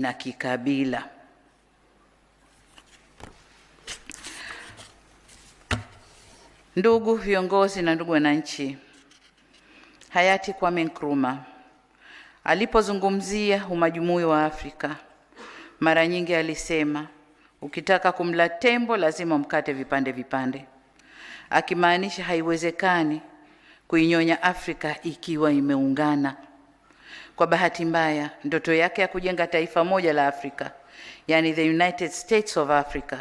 na kikabila. Ndugu viongozi na ndugu wananchi, hayati Kwame Nkrumah alipozungumzia umajumui wa Afrika, mara nyingi alisema, ukitaka kumla tembo lazima mkate vipande vipande, akimaanisha haiwezekani kuinyonya Afrika ikiwa imeungana. Kwa bahati mbaya, ndoto yake ya kujenga taifa moja la Afrika, yani the United States of Africa,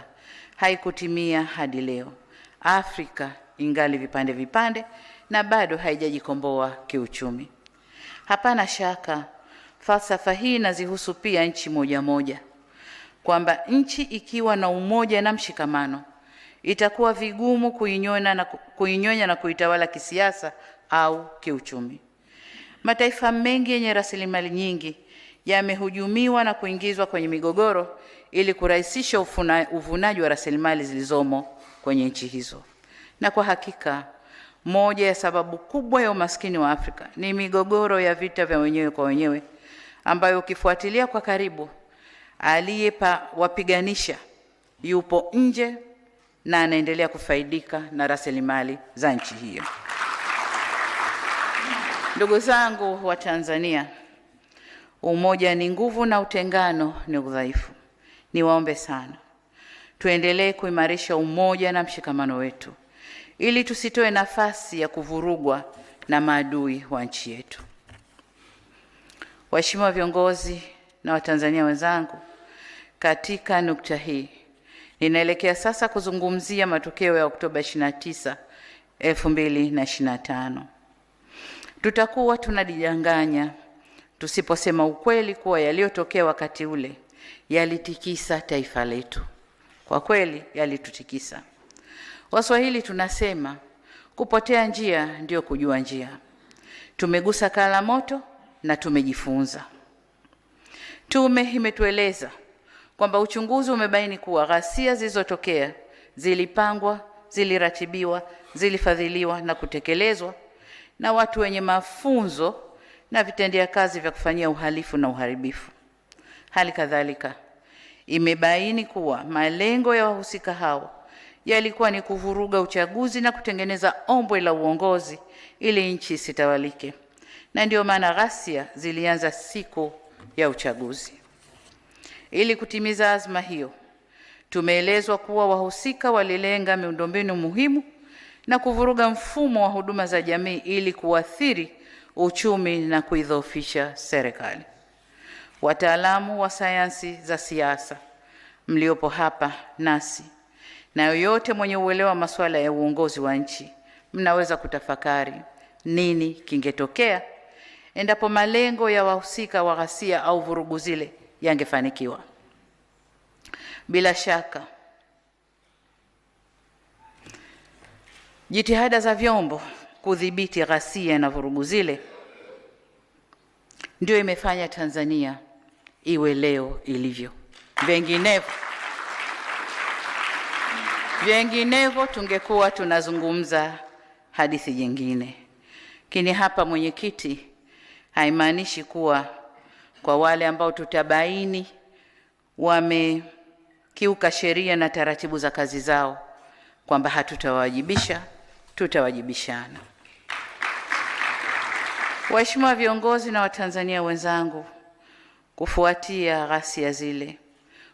haikutimia hadi leo. Afrika ingali vipande vipande na bado haijajikomboa kiuchumi. Hapana shaka, falsafa hii inazihusu pia nchi moja moja, kwamba nchi ikiwa na umoja na mshikamano, itakuwa vigumu kuinyonya na kuitawala kisiasa au kiuchumi. Mataifa mengi yenye rasilimali nyingi yamehujumiwa na kuingizwa kwenye migogoro ili kurahisisha uvunaji wa rasilimali zilizomo kwenye nchi hizo. Na kwa hakika, moja ya sababu kubwa ya umaskini wa Afrika ni migogoro ya vita vya wenyewe kwa wenyewe, ambayo ukifuatilia kwa karibu, wapiganisha yupo nje na anaendelea kufaidika na rasilimali za nchi hiyo. Ndugu zangu wa Tanzania, umoja ni nguvu na utengano ni udhaifu. Niwaombe sana, tuendelee kuimarisha umoja na mshikamano wetu, ili tusitoe nafasi ya kuvurugwa na maadui wa nchi yetu. Waheshimiwa viongozi na Watanzania wenzangu, katika nukta hii, ninaelekea sasa kuzungumzia matokeo ya Oktoba 29, 2025. Tutakuwa tunajidanganya tusiposema ukweli kuwa yaliyotokea wakati ule yalitikisa taifa letu. Kwa kweli yalitutikisa. Waswahili tunasema, kupotea njia ndio kujua njia. Tumegusa kala moto na tumejifunza. Tume imetueleza kwamba uchunguzi umebaini kuwa ghasia zilizotokea zilipangwa, ziliratibiwa, zilifadhiliwa na kutekelezwa na watu wenye mafunzo na vitendea kazi vya kufanyia uhalifu na uharibifu. Hali kadhalika, imebaini kuwa malengo ya wahusika hao yalikuwa ni kuvuruga uchaguzi na kutengeneza ombwe la uongozi ili nchi isitawalike. Na ndio maana ghasia zilianza siku ya uchaguzi. Ili kutimiza azma hiyo, tumeelezwa kuwa wahusika walilenga miundombinu muhimu na kuvuruga mfumo wa huduma za jamii ili kuathiri uchumi na kuidhoofisha serikali. Wataalamu wa sayansi za siasa mliopo hapa nasi na yoyote mwenye uelewa masuala ya uongozi wa nchi, mnaweza kutafakari nini kingetokea endapo malengo ya wahusika wa ghasia au vurugu zile yangefanikiwa. Bila shaka, jitihada za vyombo kudhibiti ghasia na vurugu zile ndio imefanya Tanzania iwe leo ilivyo. Vinginevyo tungekuwa tunazungumza hadithi nyingine. Lakini hapa, mwenyekiti, haimaanishi kuwa kwa wale ambao tutabaini wamekiuka sheria na taratibu za kazi zao kwamba hatutawajibisha, tutawajibishana. Waheshimiwa viongozi na Watanzania wenzangu, kufuatia ghasia zile,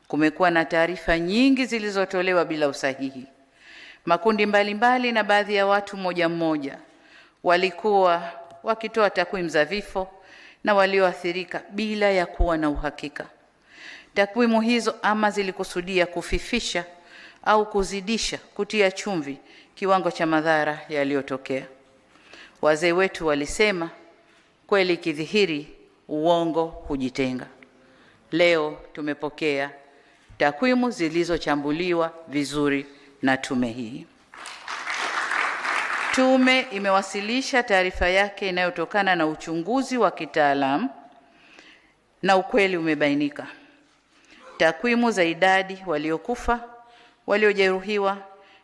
kumekuwa na taarifa nyingi zilizotolewa bila usahihi. Makundi mbalimbali na baadhi ya watu mmoja walikuwa wakitoa takwimu za vifo na walioathirika bila ya kuwa na uhakika. Takwimu hizo ama zilikusudia kufifisha au kuzidisha, kutia chumvi kiwango cha madhara yaliyotokea. Wazee wetu walisema, kweli kidhihiri, uongo hujitenga. Leo tumepokea takwimu zilizochambuliwa vizuri na tume hii. Tume imewasilisha taarifa yake inayotokana na uchunguzi wa kitaalamu na ukweli umebainika. Takwimu za idadi waliokufa, waliojeruhiwa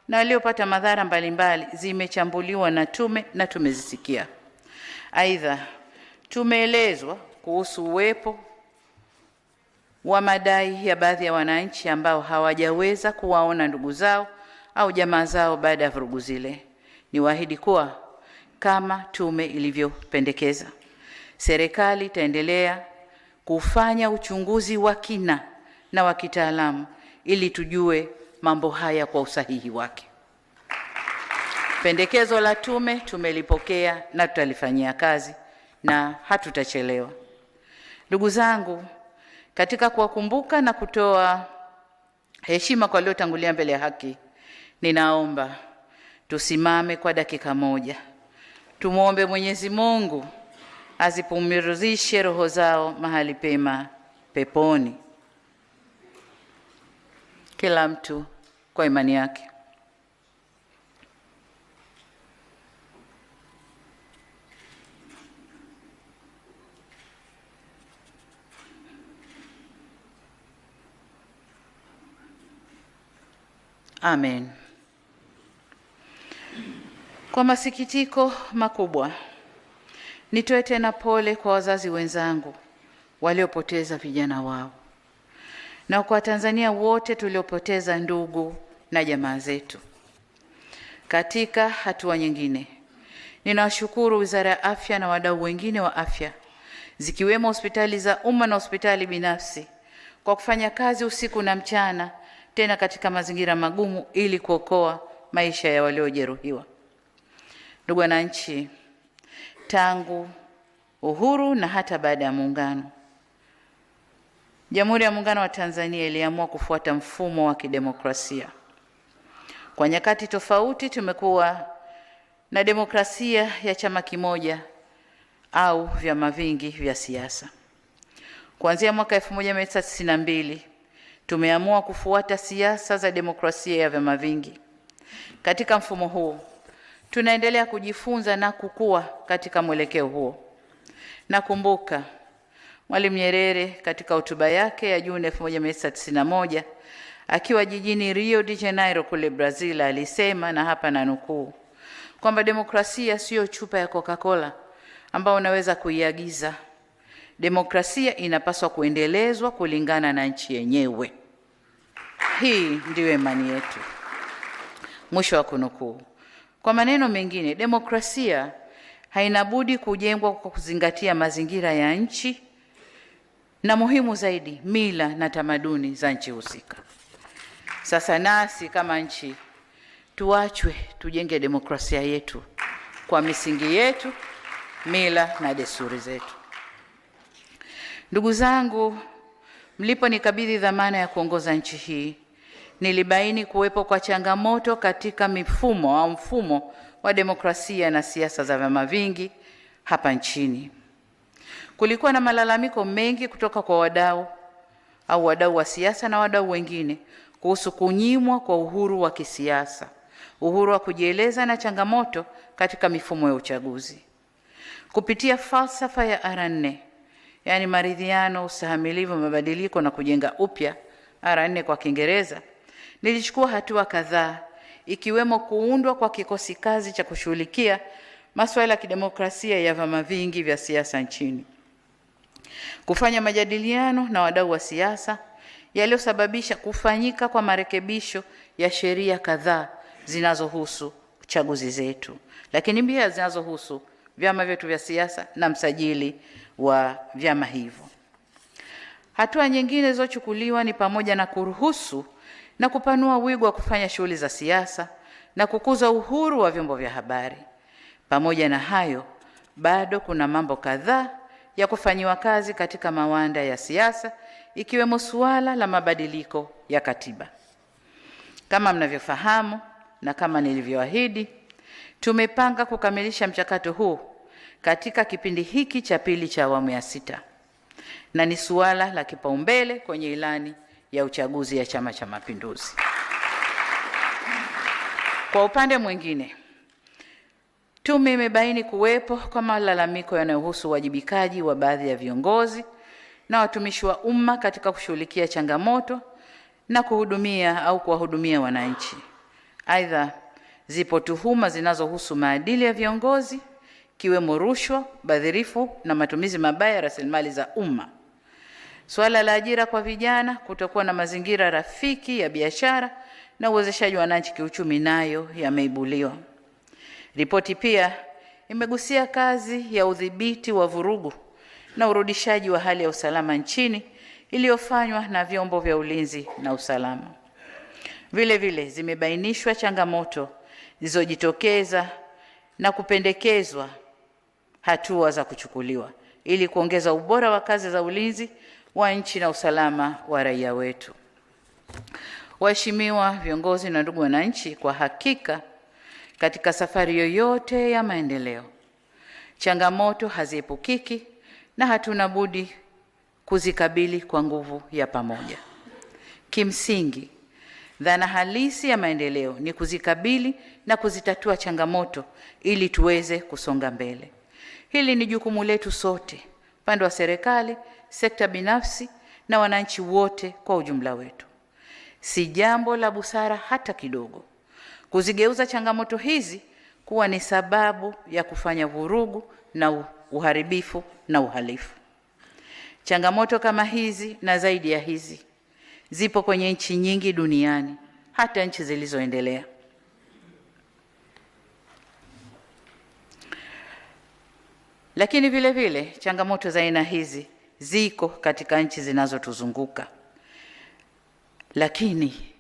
na waliopata madhara mbalimbali zimechambuliwa na tume na tumezisikia. Aidha, tumeelezwa kuhusu uwepo wa madai ya baadhi ya wananchi ambao hawajaweza kuwaona ndugu zao au jamaa zao baada ya vurugu zile. Niwaahidi kuwa kama tume ilivyopendekeza, serikali itaendelea kufanya uchunguzi wa kina na wa kitaalamu ili tujue mambo haya kwa usahihi wake. Pendekezo la tume tumelipokea na tutalifanyia kazi na hatutachelewa. Ndugu zangu, katika kuwakumbuka na kutoa heshima kwa waliotangulia mbele ya haki, ninaomba tusimame kwa dakika moja. Tumuombe Mwenyezi Mungu azipumzishe roho zao mahali pema peponi. Kila mtu kwa imani yake. Amen. Kwa masikitiko makubwa, nitoe tena pole kwa wazazi wenzangu waliopoteza vijana wao na kwa Tanzania wote tuliopoteza ndugu na jamaa zetu. Katika hatua nyingine, ninawashukuru Wizara ya Afya na wadau wengine wa afya zikiwemo hospitali za umma na hospitali binafsi kwa kufanya kazi usiku na mchana, tena katika mazingira magumu ili kuokoa maisha ya waliojeruhiwa. Ndugu wananchi, tangu uhuru na hata baada ya muungano, Jamhuri ya Muungano wa Tanzania iliamua kufuata mfumo wa kidemokrasia. Kwa nyakati tofauti tumekuwa na demokrasia ya chama kimoja au vyama vingi vya siasa. Kuanzia mwaka 1992 tumeamua kufuata siasa za demokrasia ya vyama vingi. Katika mfumo huu tunaendelea kujifunza na kukua katika mwelekeo huo. Nakumbuka Mwalimu Nyerere katika hotuba yake ya Juni 1991 akiwa jijini Rio de Janeiro kule Brazil alisema, na hapa nanukuu, kwamba demokrasia sio chupa ya Coca-Cola ambao unaweza kuiagiza. Demokrasia inapaswa kuendelezwa kulingana na nchi yenyewe. Hii ndiyo imani yetu. Mwisho wa kunukuu. Kwa maneno mengine, demokrasia haina budi kujengwa kwa kuzingatia mazingira ya nchi na muhimu zaidi, mila na tamaduni za nchi husika. Sasa nasi kama nchi tuachwe tujenge demokrasia yetu kwa misingi yetu, mila na desturi zetu. Ndugu zangu, mliponikabidhi dhamana ya kuongoza nchi hii, nilibaini kuwepo kwa changamoto katika mfumo wa demokrasia na siasa za vyama vingi hapa nchini. Kulikuwa na malalamiko mengi kutoka kwa wadau wa siasa na wadau wengine kuhusu kunyimwa kwa uhuru wa kisiasa, uhuru wa kujieleza na changamoto katika mifumo ya uchaguzi. Kupitia falsafa ya R4, yani maridhiano, ustahimilivu, mabadiliko na kujenga upya, R4 kwa Kiingereza, nilichukua hatua kadhaa ikiwemo kuundwa kwa kikosi kazi cha kushughulikia masuala ya kidemokrasia ya vyama vingi vya siasa nchini, kufanya majadiliano na wadau wa siasa yaliyosababisha kufanyika kwa marekebisho ya sheria kadhaa zinazohusu chaguzi zetu, lakini pia zinazohusu vyama vyetu vya siasa na msajili wa vyama hivyo. Hatua nyingine zilizochukuliwa ni pamoja na kuruhusu na kupanua wigo wa kufanya shughuli za siasa na kukuza uhuru wa vyombo vya habari. Pamoja na hayo, bado kuna mambo kadhaa ya kufanyiwa kazi katika mawanda ya siasa, ikiwemo suala la mabadiliko ya katiba. Kama mnavyofahamu na kama nilivyoahidi, tumepanga kukamilisha mchakato huu katika kipindi hiki cha pili cha awamu ya 6, na ni suala la kipaumbele kwenye ilani ya uchaguzi ya Chama cha Mapinduzi. Kwa upande mwingine, tume imebaini kuwepo kwa malalamiko yanayohusu uwajibikaji wa baadhi ya viongozi na watumishi wa umma katika kushughulikia changamoto na kuwahudumia wananchi. Aidha, zipo tuhuma zinazohusu maadili ya viongozi, kiwemo rushwa, ubadhirifu na matumizi mabaya ya rasilimali za umma. Swala la ajira kwa vijana, kutokuwa na mazingira rafiki ya biashara na uwezeshaji wa wananchi kiuchumi, nayo yameibuliwa. Ripoti pia imegusia kazi ya udhibiti wa vurugu na urudishaji wa hali ya usalama nchini iliyofanywa na vyombo vya ulinzi na usalama. Vile vile zimebainishwa changamoto zilizojitokeza na kupendekezwa hatua za kuchukuliwa ili kuongeza ubora wa kazi za ulinzi wa nchi na usalama wa raia wetu. Waheshimiwa viongozi na ndugu wananchi, kwa hakika katika safari yoyote ya maendeleo, changamoto haziepukiki na hatuna budi kuzikabili kwa nguvu ya pamoja. Kimsingi, dhana halisi ya maendeleo ni kuzikabili na kuzitatua changamoto ili tuweze kusonga mbele. Hili ni jukumu letu sote, upande wa serikali, sekta binafsi na wananchi wote kwa ujumla wetu. Si jambo la busara hata kidogo kuzigeuza changamoto hizi kuwa ni sababu ya kufanya vurugu na uharibifu na uhalifu. Changamoto kama hizi na zaidi ya hizi zipo kwenye nchi nyingi duniani, hata nchi zilizoendelea. Lakini vile vile changamoto za aina hizi ziko katika nchi zinazotuzunguka, lakini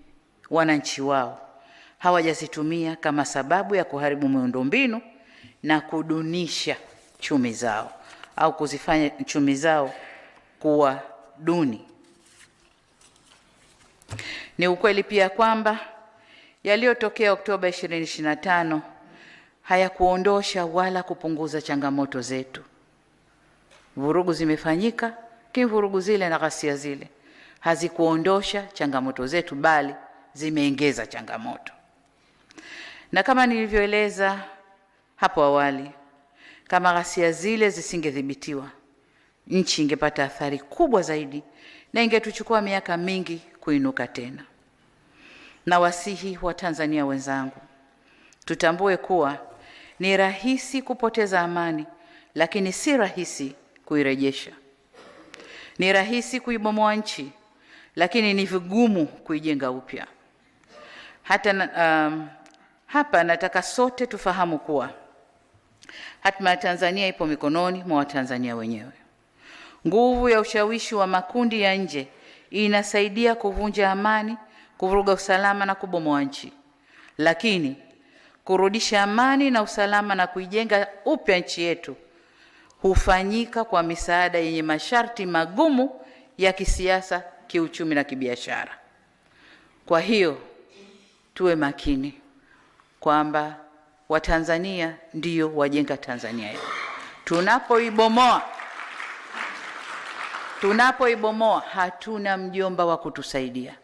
wananchi wao hawajazitumia kama sababu ya kuharibu miundombinu na kudunisha chumi zao au kuzifanya chumi zao kuwa duni. Ni ukweli pia kwamba yaliyotokea Oktoba 2025 hayakuondosha wala kupunguza changamoto zetu. Vurugu zimefanyika, vurugu zile na ghasia zile hazikuondosha changamoto zetu, bali zimeongeza changamoto. Na kama nilivyoeleza hapo awali, kama ghasia zile zisingedhibitiwa, nchi ingepata athari kubwa zaidi na ingetuchukua miaka mingi kuinuka tena. Na wasihi wa Tanzania wenzangu, tutambue kuwa ni rahisi kupoteza amani, lakini si rahisi kuirejesha. Ni rahisi kuibomoa nchi, lakini ni vigumu kuijenga upya. Hapa nataka sote tufahamu kuwa hatima ya Tanzania ipo mikononi mwa Watanzania wenyewe. Nguvu ya ushawishi wa makundi ya nje inasaidia kuvunja amani, kuvuruga usalama na kubomoa nchi. Lakini kurudisha amani na usalama na kuijenga upya nchi yetu hufanyika kwa misaada yenye masharti magumu ya kisiasa, kiuchumi na kibiashara. Kwa hiyo tuwe makini kwamba Watanzania ndio wajenga Tanzania yetu. Tunapoibomoa hatuna mjomba wa kutusaidia.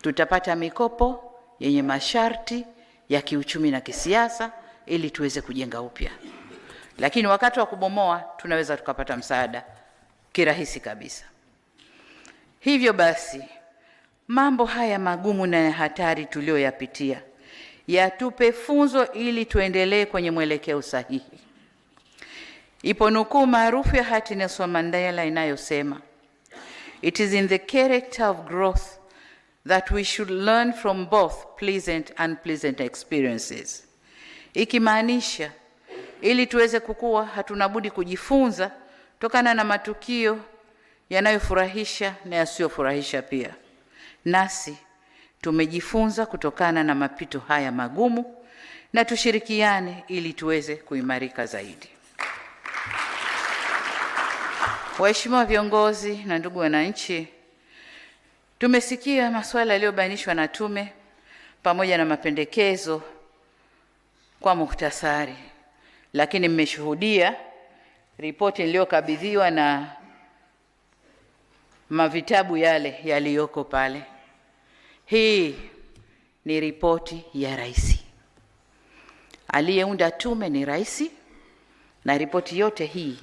Tutapata mikopo yenye masharti ya kiuchumi na kisiasa ili tuweze kujenga upya. Lakini wakati wa kubomoa tunaweza tukapata msaada kirahisi kabisa. Hivyo basi, mambo haya magumu na hatari tulioyapitia yatupe funzo ili tuendelee kwenye mwelekeo sahihi. Ipo nukuu maarufu ya hayati Nelson Mandela inayosema, "It is in the character of growth that we should learn from both pleasant and unpleasant experiences." Ikimaanisha ili tuweze kukua hatuna budi kujifunza tokana na matukio yanayofurahisha na yasiyofurahisha pia. Nasi tumejifunza kutokana na mapito haya magumu, na tushirikiane ili tuweze kuimarika zaidi. Waheshimiwa viongozi na ndugu wananchi, tumesikia masuala yaliyobainishwa na tume pamoja na mapendekezo kwa muhtasari, lakini mmeshuhudia ripoti iliyokabidhiwa na mavitabu yale yaliyoko pale. Hii ni ripoti ya rais. Aliyeunda tume ni rais, na ripoti yote hii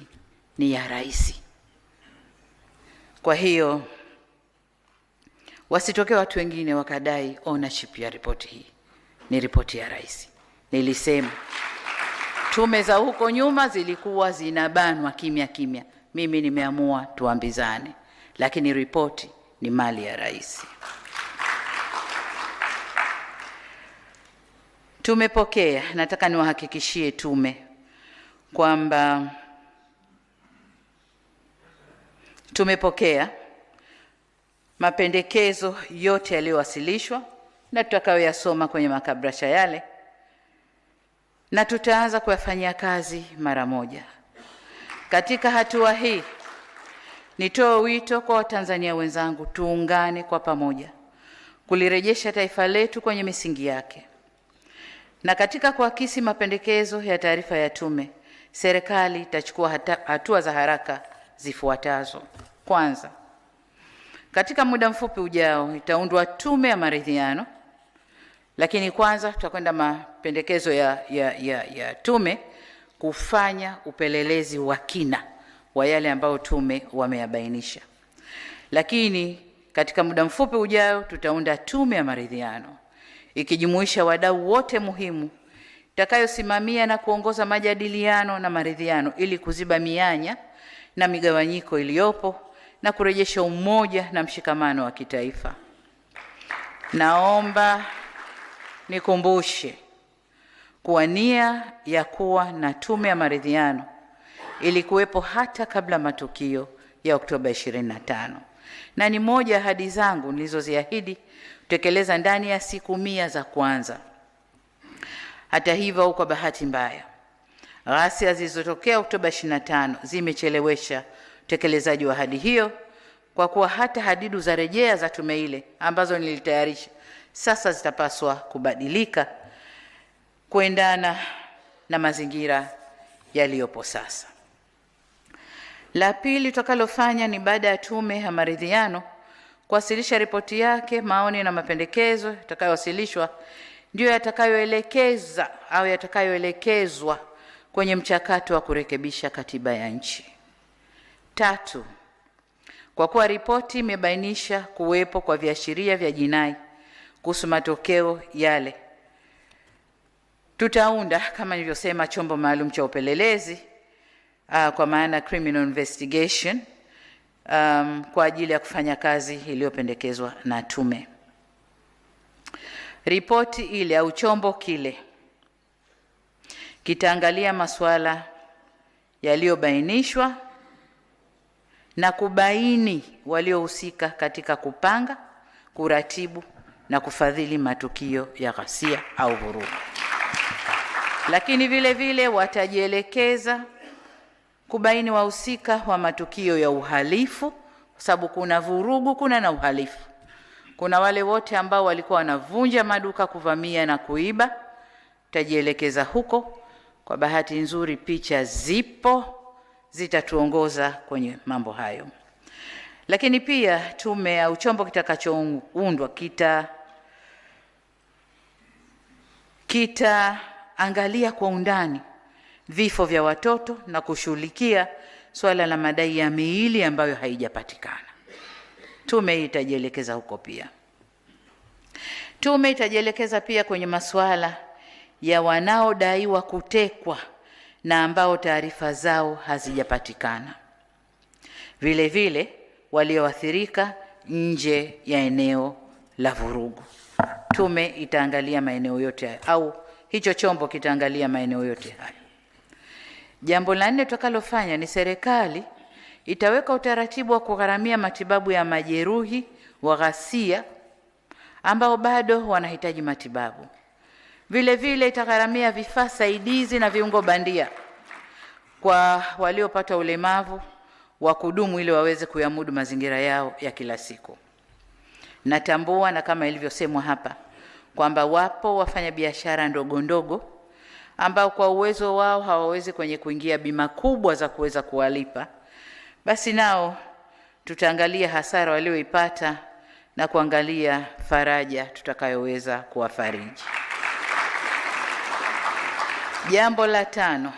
ni ya rais. Kwa hiyo wasitokee watu wengine wakadai ownership ya ripoti hii. Ni ripoti ya rais. Nilisema tume za huko nyuma zilikuwa zinabanwa kimya kimya. Mimi nimeamua tuambizane. lakini ripoti ni mali ya rais. Tumepokea, nataka niwahakikishie tume kwamba tumepokea mapendekezo yote yaliyowasilishwa na tutakayoyasoma kwenye makabrasha yale, na tutaanza kuyafanyia kazi mara moja. Katika hatua hii, nitoe wito kwa Watanzania wenzangu, tuungane kwa pamoja kulirejesha taifa letu kwenye misingi yake. Na katika kuakisi mapendekezo ya taarifa ya tume, serikali itachukua hatua za haraka zifuatazo. Kwanza, katika muda mfupi ujao itaundwa tume ya maridhiano, lakini kwanza tutakwenda mapendekezo ya tume kufanya upelelezi wa kina wa yale ambayo tume wameyabainisha. Lakini katika muda mfupi ujao tutaunda tume ya maridhiano ikijumuisha wadau wote muhimu itakayosimamia na kuongoza majadiliano na maridhiano ili kuziba mianya na migawanyiko iliyopo na kurejesha umoja na mshikamano wa kitaifa. Naomba nikumbushe kuwa nia ya kuwa na tume ya maridhiano ilikuwepo hata kabla matukio ya Oktoba 25, na ni moja ahadi zangu nilizoziahidi kutekeleza ndani ya siku 100 za kwanza. Hata hivyo, kwa bahati mbaya, ghasia zilizotokea Oktoba 25 zimechelewesha utekelezaji wa ahadi hiyo, kwa kuwa hata hadidu za rejea za tume ile ambazo nilitayarisha sasa zitapaswa kubadilika kuendana na mazingira yaliyopo sasa. La pili tutakalofanya ni baada ya tume ya maridhiano kuwasilisha ripoti yake, maoni na mapendekezo yatakayowasilishwa ndio yatakayoelekeza au yatakayoelekezwa kwenye mchakato wa kurekebisha katiba ya nchi. Tatu, kwa kuwa ripoti imebainisha kuwepo kwa viashiria vya jinai kuhusu matokeo yale, tutaunda kama nilivyosema chombo maalum cha upelelezi kwa maana criminal investigation kwa ajili ya kufanya kazi iliyopendekezwa na tume. Ripoti ile au chombo kile kitaangalia masuala yaliyobainishwa na kubaini waliohusika katika kupanga, kuratibu na kufadhili matukio ya ghasia au vurugu. Lakini vile vile watajielekeza kubaini wahusika wa matukio ya uhalifu, kwa sababu kuna vurugu, kuna na uhalifu. Kuna wale wote ambao walikuwa wanavunja maduka, kuvamia na kuiba, tajielekeza huko. Kwa bahati nzuri picha zipo zitatuongoza kwenye mambo hayo. Lakini pia tume au chombo kitakachoundwa kitaangalia kwa undani vifo vya watoto na kushughulikia swala la madai ya miili ambayo haijapatikana. Tume hii itajielekeza huko pia. Tume itajielekeza pia kwenye masuala ya wanaodaiwa kutekwa na ambao taarifa zao hazijapatikana. Vile vile walioathirika nje ya eneo la vurugu. Tume itaangalia maeneo yote au hicho chombo kitaangalia maeneo yote haya. Jambo la 4 tutakalofanya ni serikali itaweka utaratibu wa kugharamia matibabu ya majeruhi wa ghasia ambao bado wanahitaji matibabu. Vile vile itagharamia vifaa saidizi na viungo bandia kwa waliopata ulemavu wa kudumu ili waweze kuyamudu mazingira yao ya kila siku. Natambua na kama ilivyosemwa hapa kwamba wapo wafanyabiashara ndogo ndogo ambao kwa uwezo wao hawawezi kuingia bima kubwa za kuweza kuwalipa. Basi nao tutaangalia hasara walioipata na kuangalia faraja tutakayoweza kuwafariji. Jambo la 5,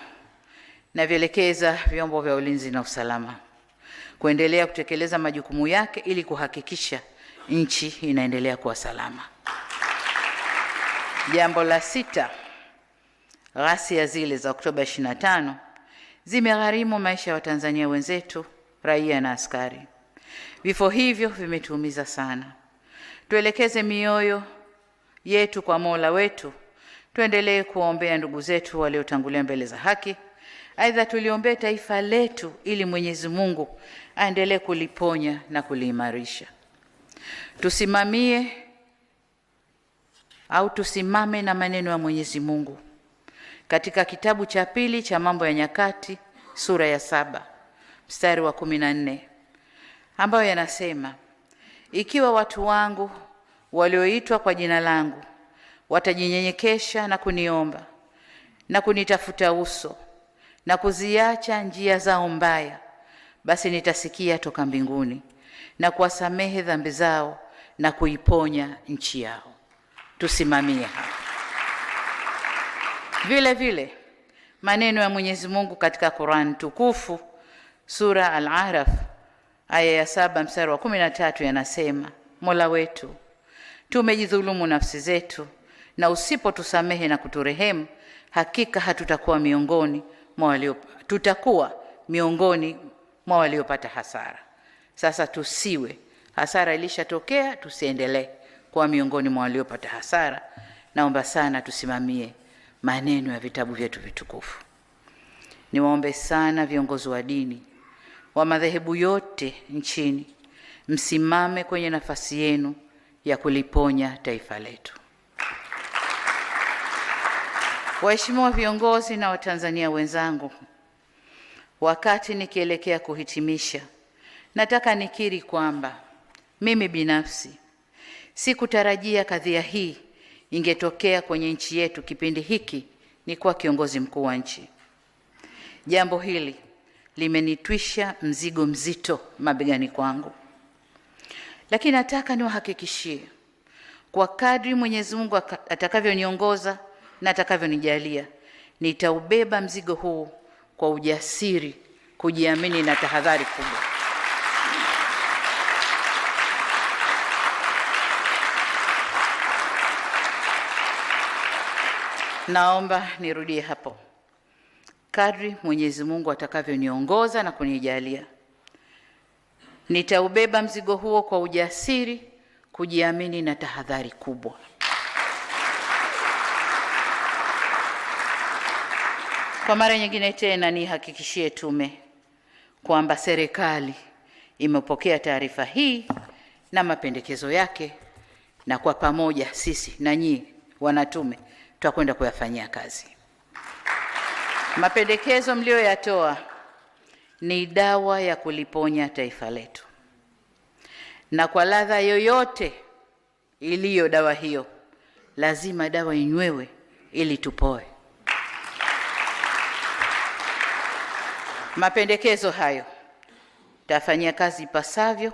navielekeza vyombo vya ulinzi na usalama kuendelea kutekeleza majukumu yake ili kuhakikisha nchi inaendelea kuwa salama. Jambo la 6, ghasia zile za Oktoba 25 zimegharimu maisha ya Watanzania wenzetu, raia na askari. Vifo hivyo vimetuumiza sana. Tuelekeze mioyo yetu kwa Mola wetu. Tuendelee kuombea ndugu zetu waliotangulia mbele za haki. Aidha, tuliombee taifa letu ili Mwenyezi Mungu aendelee kuliponya na kuliimarisha. Tusimame na maneno ya Mwenyezi Mungu katika kitabu cha pili cha Mambo ya Nyakati sura ya 7 mstari wa 14, ambayo yanasema, ikiwa watu wangu walioitwa kwa jina langu watajinyenyekesha na kuniomba na kunitafuta uso na kuziacha njia zao mbaya, basi nitasikia toka mbinguni na kuwasamehe dhambi zao na kuiponya nchi yao. Tusimamie hapa. Vile vile maneno ya Mwenyezi Mungu katika Qur'an tukufu sura Al-Araf aya ya 7 mstari wa 13 yanasema, Mola wetu, tumejidhulumu nafsi zetu, na usipotusamehe na kuturehemu, hakika tutakuwa miongoni mwa waliopata hasara. Sasa tusiwe, hasara ilishatokea, tusiendelee kuwa miongoni mwa waliopata hasara. Naomba sana tusimamie maneno ya vitabu vyetu vitukufu. Niwaombe sana viongozi wa dini wa madhehebu yote nchini, msimame kwenye nafasi yenu ya kuliponya taifa letu. Waheshimiwa viongozi na Watanzania wenzangu, wakati nikielekea kuhitimisha, nataka nikiri kwamba mimi binafsi sikutarajia kadhia hii ingetokea kwenye nchi yetu kipindi hiki ni kuwa kiongozi mkuu wa nchi. Jambo hili limenitwisha mzigo mzito mabegani kwangu. Lakini nataka niwahakikishie kwa kadri Mwenyezi Mungu atakavyoniongoza na atakavyonijalia, nitaubeba mzigo huu kwa ujasiri, kujiamini na tahadhari kubwa. Naomba nirudie hapo. Kadri Mwenyezi Mungu atakavyoniongoza na kunijalia, nitaubeba mzigo huo kwa ujasiri, kujiamini na tahadhari kubwa. Kwa mara nyingine tena nihakikishie tume kwamba serikali imepokea taarifa hii na mapendekezo yake, na kwa pamoja sisi na nyinyi wanatume tutakwenda kuyafanyia kazi. Mapendekezo mlioyatoa ni dawa ya kuliponya taifa letu, na kwa ladha yoyote iliyo dawa hiyo, lazima dawa inywewe ili tupoe. Mapendekezo hayo tafanyia kazi ipasavyo,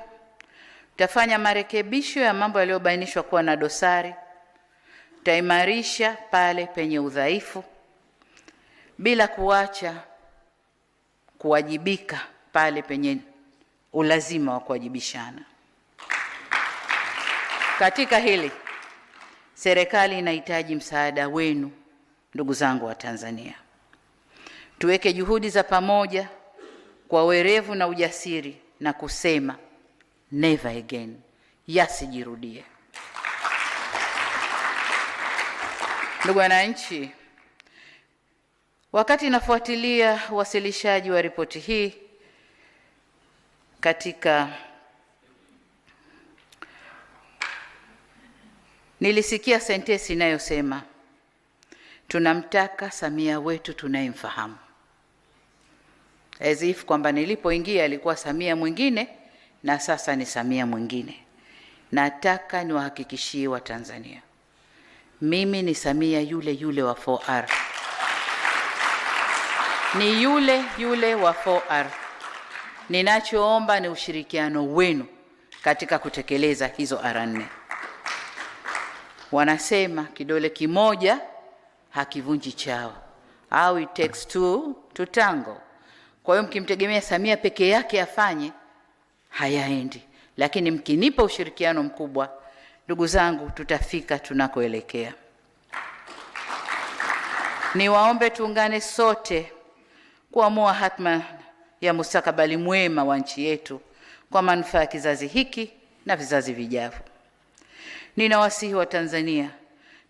tafanya marekebisho ya mambo yaliyobainishwa kuwa na dosari, taimarisha pale penye udhaifu, bila kuacha kuwajibika pale penye ulazima wa kuwajibishana. Katika hili, serikali inahitaji msaada wenu, ndugu zangu wa Tanzania. Tuweke juhudi za pamoja kwa werevu na ujasiri na kusema never again, yasijirudie. Ndugu wananchi, wakati nafuatilia uwasilishaji wa ripoti hii nilisikia sentensi inayosema tunamtaka Samia wetu tunayemfahamu, as if kwamba nilipoingia alikuwa Samia mwingine na sasa ni Samia mwingine. Nataka niwahakikishie wa Tanzania, mimi ni Samia yule yule wa 4R, ni yule yule wa 4R. Ninachoomba ni ushirikiano wenu katika kutekeleza hizo R4. Wanasema kidole kimoja hakivunji chawa, au it takes two to tango. Kwa hiyo mkimtegemea Samia peke yake afanye, hayaendi. Lakini mkinipa ushirikiano mkubwa, ndugu zangu, tutafika tunakoelekea. Niwaombe tuungane sote kuamua hatma ya mustakabali mwema wa nchi yetu kwa manufaa ya kizazi hiki na vizazi vijavyo. Ninawasihi wa Tanzania,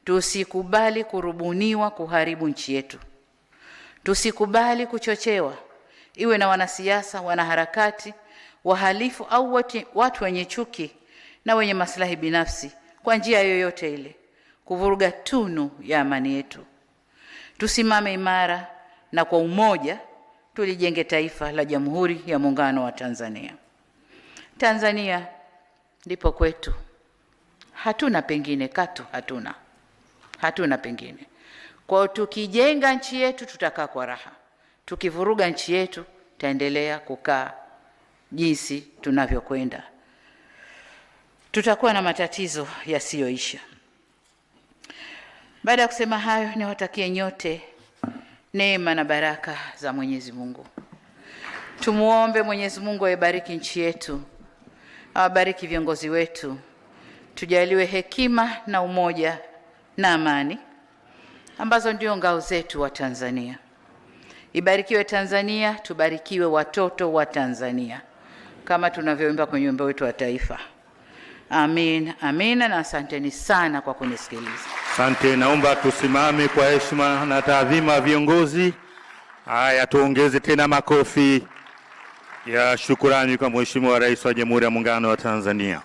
tusikubali kurubuniwa kuharibu nchi yetu. Tusikubali kuchochewa, iwe na wanasiasa, wanaharakati, wahalifu au watu wenye chuki na wenye maslahi binafsi kwa njia yoyote ile, kuvuruga tunu ya amani yetu. Tusimame imara na kwa umoja tulijenge taifa la Jamhuri ya Muungano wa Tanzania. Tanzania ndipo kwetu. Hatuna pengine katu, hatuna pengine. Kwa tukijenga nchi yetu tutakaa kwa raha. Tukivuruga nchi yetu taendelea kukaa jinsi tunavyokwenda. Tutakuwa na matatizo yasiyoisha. Baada ya kusema hayo, niwatakie nyote neema na baraka za Mwenyezi Mungu. Tumuombe Mwenyezi Mungu aibariki nchi yetu, awabariki viongozi wetu, tujaliwe hekima na umoja na amani ambazo ndio ngao zetu wa Tanzania. Ibarikiwe Tanzania, tubarikiwe watoto wa Tanzania, kama tunavyoimba kwenye wimbo wetu wa taifa. Amin, amina, na asanteni sana kwa kunisikiliza. Asante, naomba tusimame kwa heshima na taadhima viongozi. Haya, tuongeze tena makofi ya shukrani kwa Mheshimiwa Rais wa Jamhuri ya Muungano wa Tanzania.